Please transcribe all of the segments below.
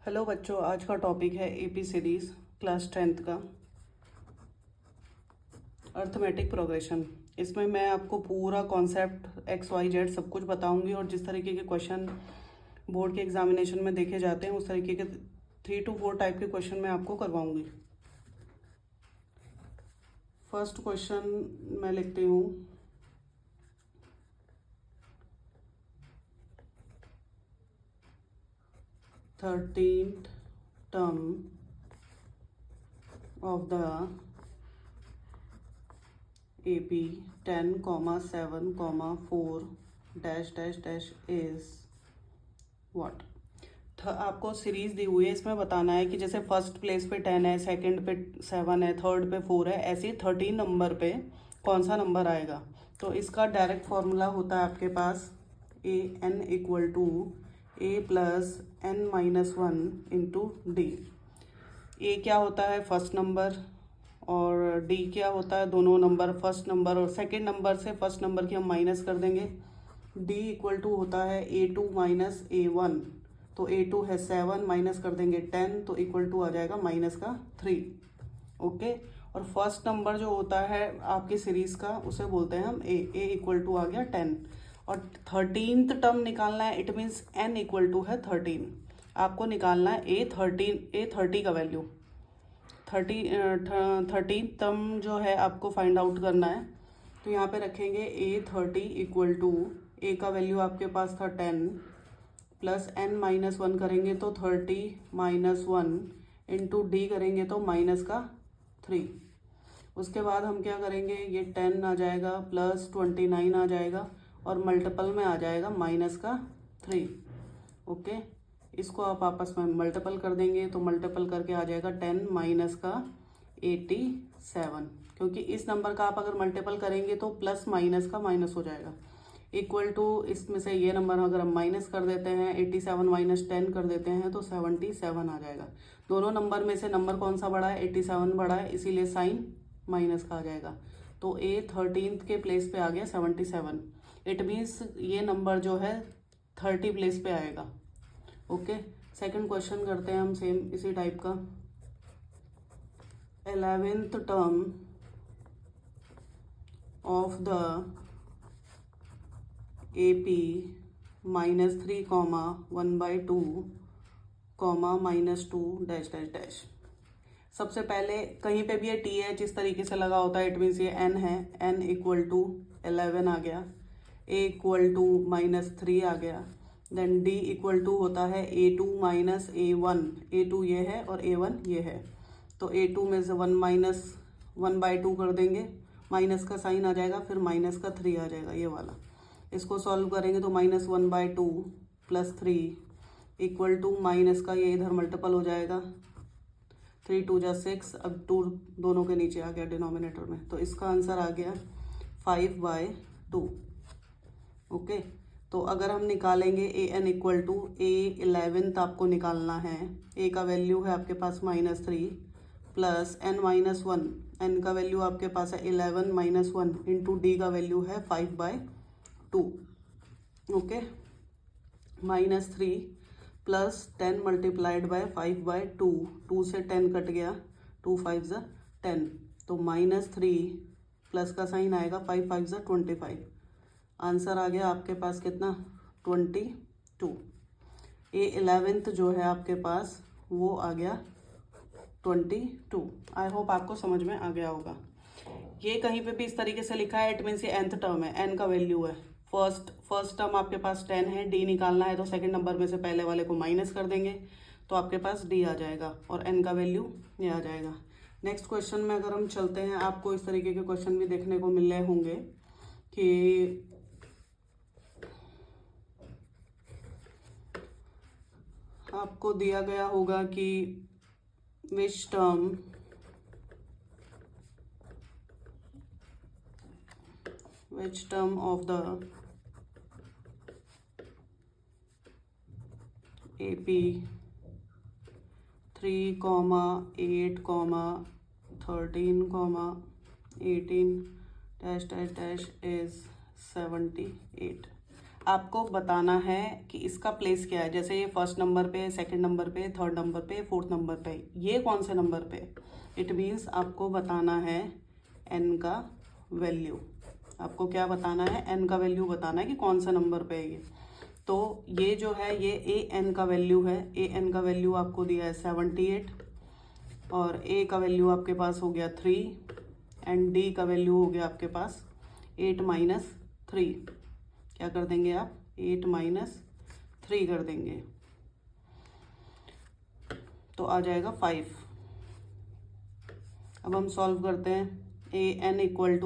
Hello बच्चों, आज का टॉपिक है एपी सीरीज क्लास 10th का अर्थमेटिक प्रोग्रेशन। इसमें मैं आपको पूरा कॉन्सेप्ट एक्स वाई जेड सब कुछ बताऊंगी और जिस तरीके के क्वेश्चन बोर्ड के एग्जामिनेशन में देखे जाते हैं उस तरीके के 3 to 4 टाइप के क्वेश्चन मैं आपको करवाऊंगी। फर्स्ट क्वेश्चन मैं लिखती हूँ, thirteenth term of the AP 10, 7, 4 dash dash dash is what. आपको सीरीज दी हुई है, इसमें बताना है कि जैसे फर्स्ट प्लेस पे 10 है, सेकंड पे 7 है, थर्ड पे 4 है, ऐसे ही 13 नंबर पे कौन सा नंबर आएगा। तो इसका डायरेक्ट फॉर्मूला होता है आपके पास A N equal to A plus N minus 1 into D. A क्या होता है, फर्स्ट नंबर, और डी क्या होता है, दोनों नंबर, फर्स्ट नंबर और सेकंड नंबर से फर्स्ट नंबर की हम माइनस कर देंगे। डी इक्वल टू होता है A2 माइनस A1, तो A2 है 7, माइनस कर देंगे 10, तो इक्वल टू आ जाएगा माइनस का 3। ओके, और फर्स्ट नंबर जो होता है आपकी सीरीज का उसे बोलते हैं हम ए इक्वल टू आ गया 10। और 13th टर्म निकालना है, it means n equal to है 13। आपको निकालना है A30 का वैल्यू 13 टर्म जो है आपको फाइंड आउट करना है। तो यहाँ पे रखेंगे A30 इक्वल टू ए का वैल्यू आपके पास था 10 प्लस n माइनस 1 करेंगे तो 30 माइनस 1 इंटू डी करेंगे तो माइनस का 3। उसके बाद हम क्या करेंगे, ये 10 आ जाएगा प्लस 29 आ जाएगा और मल्टीपल में आ जाएगा माइनस का 3। ओके, इसको आप आपस में मल्टीपल कर देंगे तो मल्टीपल करके आ जाएगा 10 माइनस का 87, क्योंकि इस नंबर का आप अगर मल्टीपल करेंगे तो प्लस माइनस का माइनस हो जाएगा। इक्वल टू इसमें से ये नंबर अगर हम माइनस कर देते हैं 87 माइनस 10 कर देते हैं तो 77 आ जाएगा। दोनों नंबर में से नंबर कौन सा बड़ा है, 87 बड़ा है, इसीलिए साइन माइनस का आ जाएगा। तो A13 के प्लेस पे आ गया 77। इट मीन्स ये नंबर जो है 30 प्लेस पे आएगा। ओके, सेकंड क्वेश्चन करते हैं हम सेम इसी टाइप का। 11th term of the AP minus 3 comma 1/2 comma minus 2 dash dash dash. सबसे पहले कहीं पे भी ये TH इस तरीके से लगा होता है, इट मीन्स ये n है, n इक्वल टू 11 आ गया, A इक्वल टू माइनस 3 आ गया, देन D इक्वल टू होता है A2 माइनस A1। A2 ये है और A1 ये है, तो A2 में से 1 माइनस 1/2 कर देंगे, माइनस का साइन आ जाएगा, फिर माइनस का 3 आ जाएगा ये वाला। इसको सॉल्व करेंगे तो minus 1/2 plus 3 equal to minus का ये इधर मल्टीपल हो जाएगा, 3 2 जा 6, अब 2 दोनों के नीचे आ गया डिनोमिनेटर में, तो इसका आंसर आ गया 5/2। ओके, तो अगर हम निकालेंगे an इक्वल टू A11 आपको निकालना है, a का वैल्यू है आपके पास -3 प्लस n माइनस 1, n का वैल्यू आपके पास है 11 माइनस 1 इंटू डी का वैल्यू है 5/2। ओके, -3 प्लस 10 मल्टीप्लाइड बाय 5/2, 2 से 10 कट गया, 2 5 ज़ा 10, तो -3 प्लस का साइन आएगा, 5 5 ज़ा 25। आंसर आ गया आपके पास कितना, 22। A11 जो है आपके पास वो आ गया 22। आई होप आपको समझ में आ गया होगा। ये कहीं पे भी इस तरीके से लिखा है, इट मीन्स ये nth टर्म है, n का वैल्यू है, फर्स्ट टर्म आपके पास 10 है, d निकालना है तो सेकंड नंबर में से पहले वाले को माइनस कर देंगे तो आपके पास d आ जाएगा और n का वैल्यू ये आ जाएगा। नेक्स्ट क्वेश्चन में अगर हम चलते हैं, आपको इस तरीके के क्वेश्चन भी देखने को मिल रहे होंगे कि आपको दिया गया होगा कि which term of the AP 3, 8, 13, 18 dash dash dash is 78। आपको बताना है कि इसका प्लेस क्या है। जैसे ये फर्स्ट नंबर पे, सेकंड नंबर पे, थर्ड नंबर पे, फोर्थ नंबर पे, ये कौन से नंबर पे। इट मीन्स आपको बताना है n का वैल्यू। आपको क्या बताना है, n का वैल्यू बताना है कि कौन सा नंबर पे है ये। तो ये जो है ये an का वैल्यू है। an का वैल्यू आपको दिया है 78 और a का वैल्यू आपके पास हो गया 3 एंड d का वैल्यू हो गया आपके पास 8 माइनस 3। क्या कर देंगे आप, 8 माइनस 3 कर देंगे तो आ जाएगा 5। अब हम सॉल्व करते हैं। an equal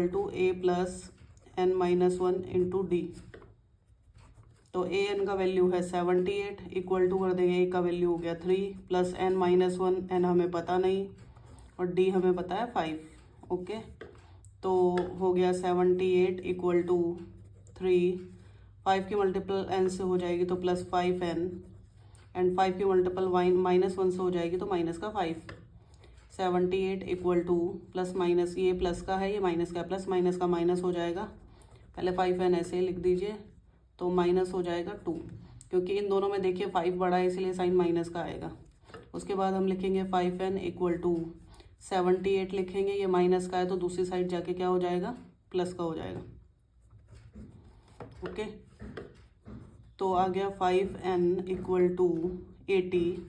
to a plus n minus 1 into d. तो an का वैल्यू है 78 इक्वल टू कर देंगे a का वैल्यू हो गया 3 प्लस n माइनस 1, n हमें पता नहीं और d हमें पता है 5। ओके, तो हो गया 78 इक्वल टू 3, 5 की मल्टीपल n से हो जाएगी तो प्लस 5n एंड 5 की मल्टीपल माइनस 1 से हो जाएगी तो माइनस का 5। 78 इक्वल टू प्लस माइनस, ये प्लस का है ये माइनस का, प्लस माइनस का माइनस हो जाएगा। पहले 5n ऐसे लिख दीजिए तो माइनस हो जाएगा 2, क्योंकि इन दोनों में देखिए 5 बड़ा है इसलिए साइन माइनस का आएगा। उसके बाद हम लिखेंगे 5n इक्वल टू 78 लिखेंगे, ये माइनस का है तो दूसरी साइड जाके क्या हो जाएगा, प्लस का हो जाएगा। ओके, तो आ गया 5n इक्वल टू 80,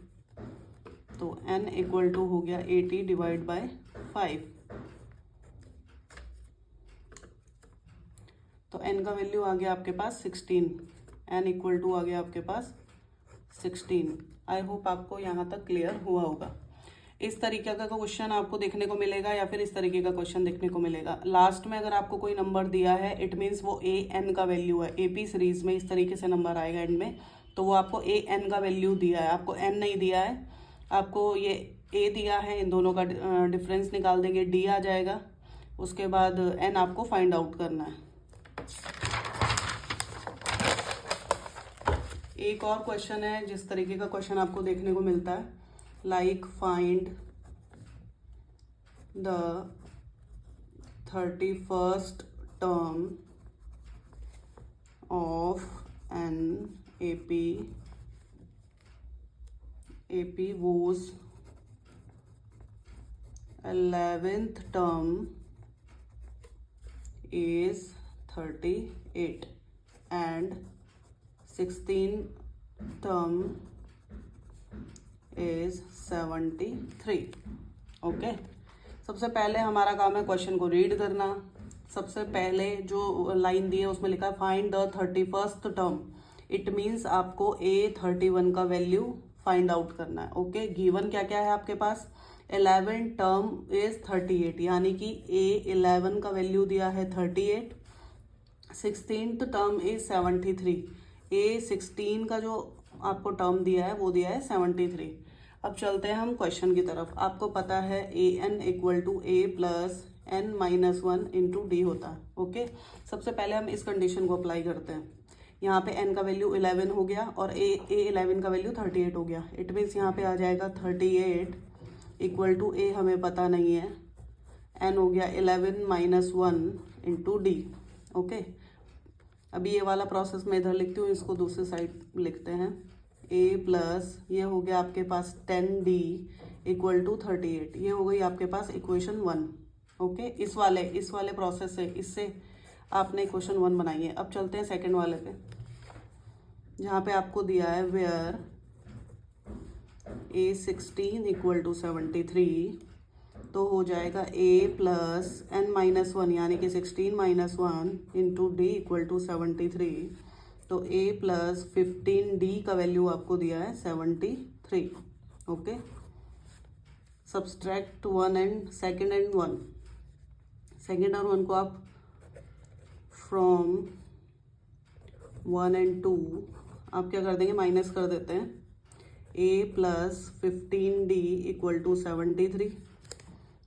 तो n इक्वल टू हो गया 80 डिवाइड बाय 5। तो n का वैल्यू आ गया आपके पास 16। n इक्वल टू आ गया आपके पास 16। आई होप आपको यहाँ तक क्लियर हुआ होगा। इस तरीके का क्वेश्चन आपको देखने को मिलेगा या फिर इस तरीके का क्वेश्चन देखने को मिलेगा। लास्ट में अगर आपको कोई नंबर दिया है इट मीन्स वो an का वैल्यू है। AP सीरीज में इस तरीके से नंबर आएगा एंड में, तो वो आपको an का वैल्यू दिया है, आपको n नहीं दिया है, आपको ये a दिया है। इन दोनों का डिफरेंस निकाल देंगे, d आ जाएगा। उसके बाद n आपको फाइंड आउट करना है। एक और क्वेश्चन है जिस तरीके का क्वेश्चन आपको देखने को मिलता है, like find the 31st term of an AP whose 11th term is 38 and 16th term is 73। Okay, सबसे पहले हमारा काम है क्वेश्चन को रीड करना। सबसे पहले जो लाइन दी है उसमें लिखा है find the 31st term. It means आपको A31 का वैल्यू फाइंड आउट करना है। ओके, गिवन क्या क्या है आपके पास, 11 टर्म इज 38, यानी कि A11 का वैल्यू दिया है 38, 16th टर्म इज 73, A16 का जो आपको टर्म दिया है वो दिया है 73। अब चलते हैं हम क्वेश्चन की तरफ। आपको पता है an equal to a plus n minus 1 into d होता है। ओके, सबसे पहले हम इस कंडीशन को अप्लाई करते हैं। यहाँ पे n का वैल्यू 11 हो गया और a11 का वैल्यू 38 हो गया। इट मीन्स यहाँ पे आ जाएगा 38 इक्वल टू a हमें पता नहीं है, n हो गया 11 माइनस 1 इंटू डी। ओके, अभी ये वाला प्रोसेस मैं इधर लिखती हूँ, इसको दूसरी साइड लिखते हैं। a प्लस ये हो गया आपके पास 10d इक्वल टू 38, ये हो गई आपके पास इक्वेशन 1। ओके, इस वाले प्रोसेस से, इससे आपने इक्वेशन 1 बनाई है। अब चलते हैं सेकंड वाले पे, जहाँ पे आपको दिया है वेयर A16 इक्वल टू 73, तो हो जाएगा a प्लस n माइनस 1 यानी कि 16 minus 1 into d equal to 73। तो a प्लस 15d का वैल्यू आपको दिया है 73। Okay, subtract 1 and second and 1, second और 1 को आप फ्रॉम 1 एंड 2 आप क्या कर देंगे, माइनस कर देते हैं। a plus 15d equal to 73,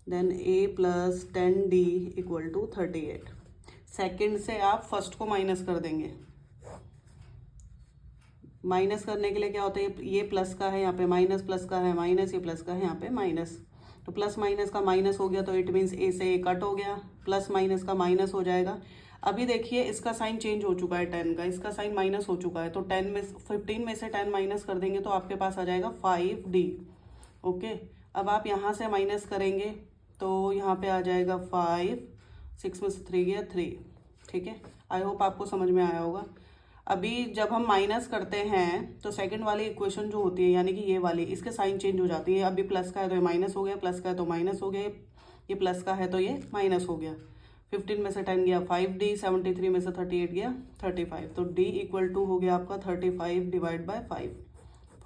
then a plus 10d equal to 38। Second से आप फर्स्ट को माइनस कर देंगे। माइनस करने के लिए क्या होता है, ये प्लस का है, यहाँ पे माइनस, प्लस का है माइनस, ये प्लस का है यहाँ पे माइनस। तो प्लस माइनस का माइनस हो गया तो इट मीन्स ए से ए कट हो गया, प्लस माइनस का माइनस हो जाएगा। अभी देखिए इसका साइन चेंज हो चुका है 10 का, इसका साइन माइनस हो चुका है, तो 15 में से 10 माइनस कर देंगे तो आपके पास आ जाएगा 5d। ओके, अब आप यहाँ से माइनस करेंगे तो यहाँ पे आ जाएगा 5, 6 में से 3 गया 3। ठीक है, आई होप आपको समझ में आया होगा। अभी जब हम माइनस करते हैं तो सेकंड वाली इक्वेशन जो होती है यानी कि ये वाली, इसके साइन चेंज हो जाती है। अभी प्लस का है तो ये माइनस हो गया, प्लस का है तो माइनस हो गया, ये प्लस का है तो ये माइनस हो गया। 15 में से 10 गया 5d, 73 में से 38 गया 35, तो d इक्वल टू हो गया आपका 35 डिवाइड बाय 5,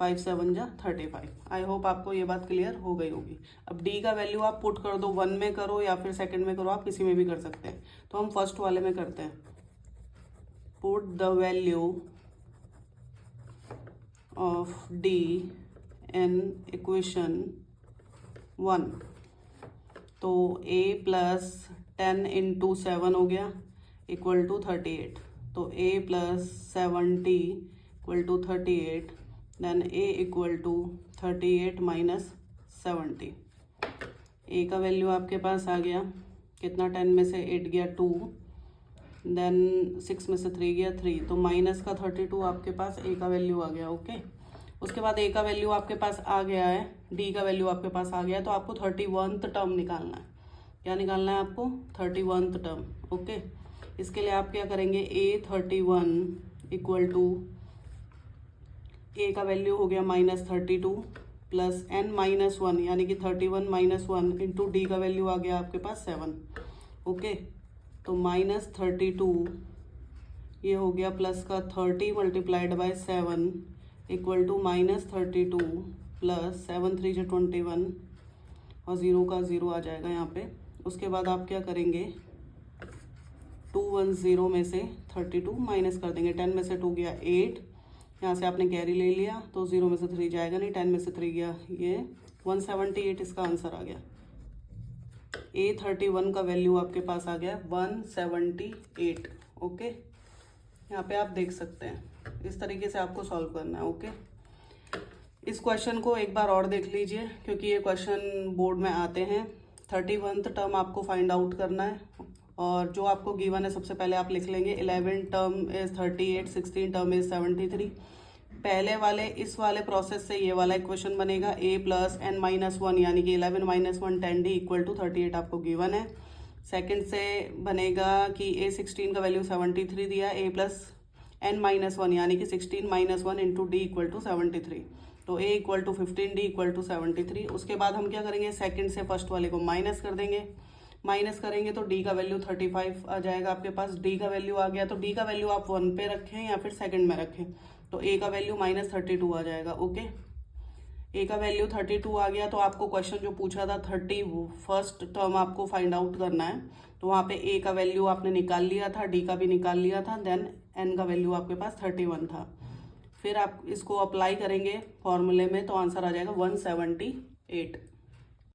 5 7 जा 35। आई होप आपको ये बात क्लियर हो गई होगी। अब d का वैल्यू आप पुट कर दो, 1 में करो या फिर सेकंड में करो, आप किसी में भी कर सकते हैं। तो हम फर्स्ट वाले में करते हैं। Put the value of d in equation 1, तो a प्लस 10 इंटू 7 हो गया इक्वल टू 38, तो a plus 70 equal to 38, then a equal to 38 minus 70। a का वैल्यू आपके पास आ गया कितना, 10 में से 8 गया 2, देन 6 में से 3 गया 3, तो माइनस का 32 आपके पास a का वैल्यू आ गया। ओके, उसके बाद a का वैल्यू आपके पास आ गया है, d का वैल्यू आपके पास आ गया है, तो आपको 31th टर्म निकालना है। क्या निकालना है आपको? 31th term. ओके, इसके लिए आप क्या करेंगे, a31 इक्वल टू a का वैल्यू हो गया -32 प्लस n माइनस 1 यानी कि 31 माइनस 1 इंटू डी का वैल्यू आ गया आपके पास 7। ओके, तो -32 ये हो गया प्लस का 30 multiplied by 7 equal to -32 plus 7 3 जो 21 और 0 का 0 आ जाएगा यहाँ पे। उसके बाद आप क्या करेंगे, 210 में से 32 माइनस कर देंगे, 10 में से 2 गया 8, यहाँ से आपने कैरी ले लिया तो 0 में से 3 जाएगा नहीं, 10 में से 3 गया, ये 178 इसका आंसर आ गया। A31 का वैल्यू आपके पास आ गया 178। ओके, यहाँ पे आप देख सकते हैं, इस तरीके से आपको सॉल्व करना है। ओके, इस क्वेश्चन को एक बार और देख लीजिए क्योंकि ये क्वेश्चन बोर्ड में आते हैं। 31th टर्म आपको फाइंड आउट करना है और जो आपको गिवन है सबसे पहले आप लिख लेंगे 11 टर्म इज 38, 16 टर्म इज 73। पहले वाले इस वाले प्रोसेस से ये वाला इक्वेशन बनेगा a प्लस n माइनस 1 यानी कि 11 माइनस 1 10d इक्वल टू 38 आपको गिवन है। सेकंड से बनेगा कि a16 का वैल्यू 73 दिया, a प्लस n माइनस 1 यानी कि 16 minus 1 into d equal to 73, तो a equal to 15 d equal to 73। उसके बाद हम क्या करेंगे, सेकंड से फर्स्ट वाले को माइनस कर देंगे, माइनस करेंगे तो d का वैल्यू 35 आ जाएगा आपके पास। d का वैल्यू आ गया तो d का वैल्यू आप 1 पे रखें या फिर सेकंड में रखें, तो a का वैल्यू -32 आ जाएगा। ओके, a का वैल्यू 32 आ गया तो आपको क्वेश्चन जो पूछा था 31st टर्म आपको फाइंड आउट करना है, तो वहाँ पे a का वैल्यू आपने निकाल लिया था, d का भी निकाल लिया था, देन n का वैल्यू आपके पास 31 था। फिर आप इसको अप्लाई करेंगे फॉर्मूले में तो आंसर आ जाएगा 178।